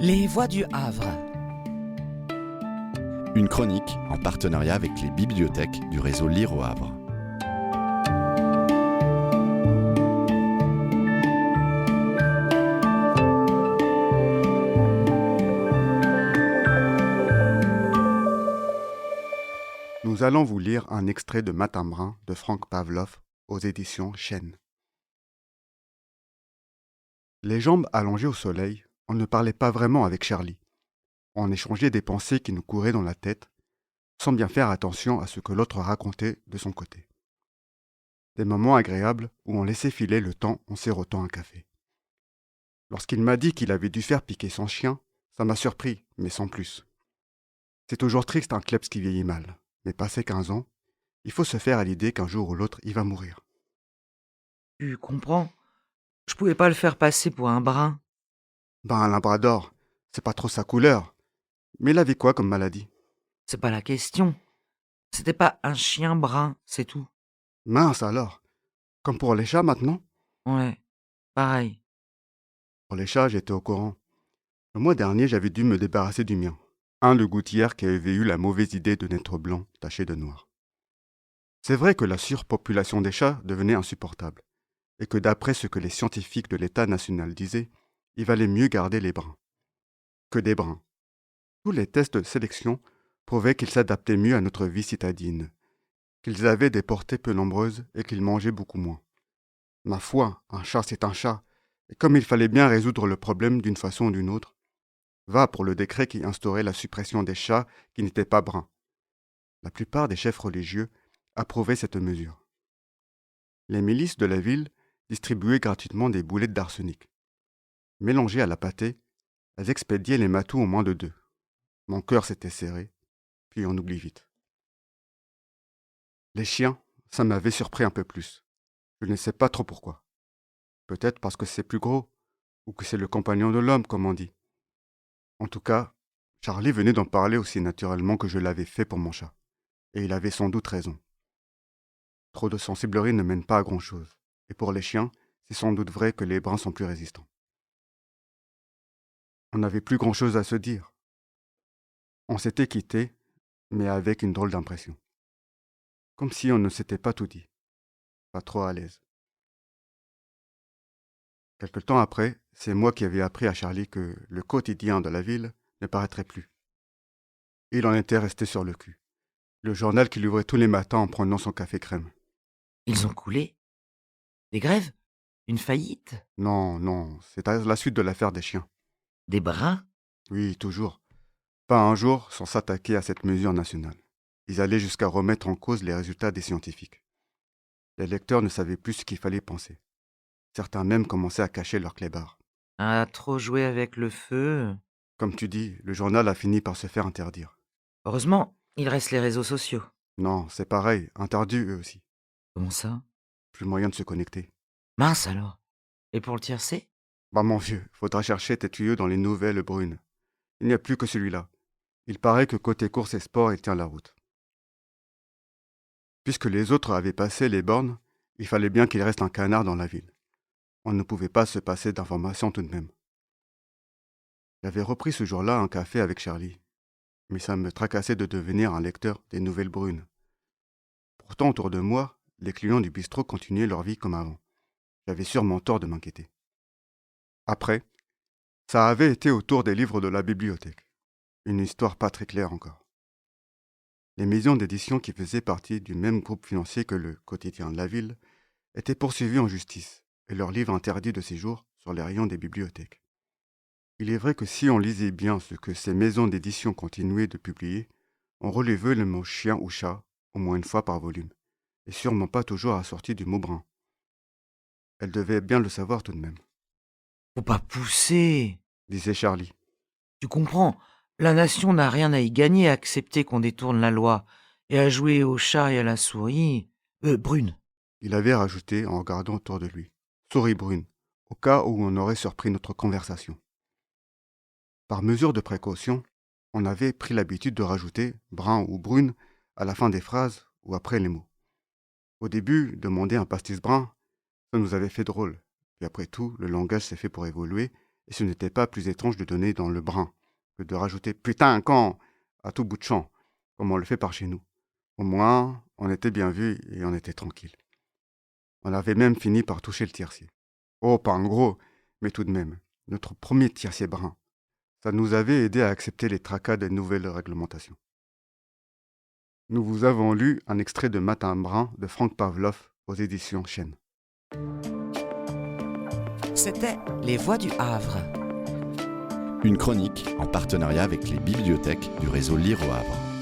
Les Voix du Havre. Une chronique en partenariat avec les bibliothèques du réseau Lire au Havre. Nous allons vous lire un extrait de Matin brun de Frank Pavlov aux éditions Chênes. Les jambes allongées au soleil, on ne parlait pas vraiment avec Charlie. On échangeait des pensées qui nous couraient dans la tête, sans bien faire attention à ce que l'autre racontait de son côté. Des moments agréables où on laissait filer le temps en sirotant un café. Lorsqu'il m'a dit qu'il avait dû faire piquer son chien, ça m'a surpris, mais sans plus. C'est toujours triste un kleps qui vieillit mal, mais passé 15 ans, il faut se faire à l'idée qu'un jour ou l'autre, il va mourir. Tu comprends? Je pouvais pas le faire passer pour un brin. Un labrador, c'est pas trop sa couleur. Mais il avait quoi comme maladie? C'est pas la question. C'était pas un chien brun, c'est tout. Mince alors. Comme pour les chats maintenant? Ouais, pareil. Pour les chats, j'étais au courant. Le mois dernier, j'avais dû me débarrasser du mien. Un de gouttière qui avait eu la mauvaise idée de naître blanc, taché de noir. C'est vrai que la surpopulation des chats devenait insupportable, et que d'après ce que les scientifiques de l'État national disaient, il valait mieux garder les bruns. Que des bruns. Tous les tests de sélection prouvaient qu'ils s'adaptaient mieux à notre vie citadine, qu'ils avaient des portées peu nombreuses et qu'ils mangeaient beaucoup moins. Ma foi, un chat c'est un chat, et comme il fallait bien résoudre le problème d'une façon ou d'une autre, va pour le décret qui instaurait la suppression des chats qui n'étaient pas bruns. La plupart des chefs religieux approuvaient cette mesure. Les milices de la ville distribuaient gratuitement des boulettes d'arsenic. Mélangées à la pâtée, elles expédiaient les matous en moins de 2. Mon cœur s'était serré, puis on oublie vite. Les chiens, ça m'avait surpris un peu plus. Je ne sais pas trop pourquoi. Peut-être parce que c'est plus gros, ou que c'est le compagnon de l'homme, comme on dit. En tout cas, Charlie venait d'en parler aussi naturellement que je l'avais fait pour mon chat. Et il avait sans doute raison. Trop de sensiblerie ne mène pas à grand-chose. Et pour les chiens, c'est sans doute vrai que les bruns sont plus résistants. On n'avait plus grand-chose à se dire. On s'était quitté, mais avec une drôle d'impression. Comme si on ne s'était pas tout dit. Pas trop à l'aise. Quelque temps après, c'est moi qui avais appris à Charlie que le quotidien de la ville ne paraîtrait plus. Il en était resté sur le cul. Le journal qu'il ouvrait tous les matins en prenant son café crème. Ils ont coulé? Des grèves? Une faillite? Non, c'est à la suite de l'affaire des chiens. Des brins? Oui, toujours. Pas un jour sans s'attaquer à cette mesure nationale. Ils allaient jusqu'à remettre en cause les résultats des scientifiques. Les lecteurs ne savaient plus ce qu'il fallait penser. Certains même commençaient à cacher leurs clébards. À trop jouer avec le feu? Comme tu dis, le journal a fini par se faire interdire. Heureusement, il reste les réseaux sociaux. Non, c'est pareil, interdit eux aussi. Comment ça? Plus moyen de se connecter. Mince alors. Et pour le tiercé? Mon vieux, faudra chercher tes tuyaux dans les nouvelles brunes. Il n'y a plus que celui-là. Il paraît que côté course et sport, il tient la route. Puisque les autres avaient passé les bornes, il fallait bien qu'il reste un canard dans la ville. On ne pouvait pas se passer d'informations tout de même. J'avais repris ce jour-là un café avec Charlie, mais ça me tracassait de devenir un lecteur des nouvelles brunes. Pourtant, autour de moi, les clients du bistrot continuaient leur vie comme avant. J'avais sûrement tort de m'inquiéter. Après, ça avait été au tour des livres de la bibliothèque. Une histoire pas très claire encore. Les maisons d'édition qui faisaient partie du même groupe financier que le quotidien de la ville étaient poursuivies en justice et leurs livres interdits de séjour sur les rayons des bibliothèques. Il est vrai que si on lisait bien ce que ces maisons d'édition continuaient de publier, on relevait le mot chien ou chat au moins une fois par volume, et sûrement pas toujours assorti du mot brun. Elle devait bien le savoir tout de même, Faut pas pousser. disait Charlie. Tu comprends? La nation n'a rien à y gagner à accepter qu'on détourne la loi et à jouer au chat et à la souris. Brune. Il avait rajouté en regardant autour de lui. Souris brune, au cas où on aurait surpris notre conversation. Par mesure de précaution, on avait pris l'habitude de rajouter brun ou brune à la fin des phrases ou après les mots. Au début, demander un pastis brun, ça nous avait fait drôle. Puis après tout, le langage s'est fait pour évoluer et ce n'était pas plus étrange de donner dans le brin que de rajouter putain quand à tout bout de champ, comme on le fait par chez nous. Au moins, on était bien vu et on était tranquille. On avait même fini par toucher le tiercé. Oh, pas en gros, mais tout de même, notre premier tiercé brun. Ça nous avait aidé à accepter les tracas des nouvelles réglementations. Nous vous avons lu un extrait de Matin brun de Franck Pavlov aux éditions Chêne. C'était Les Voix du Havre. Une chronique en partenariat avec les bibliothèques du réseau Lire au Havre.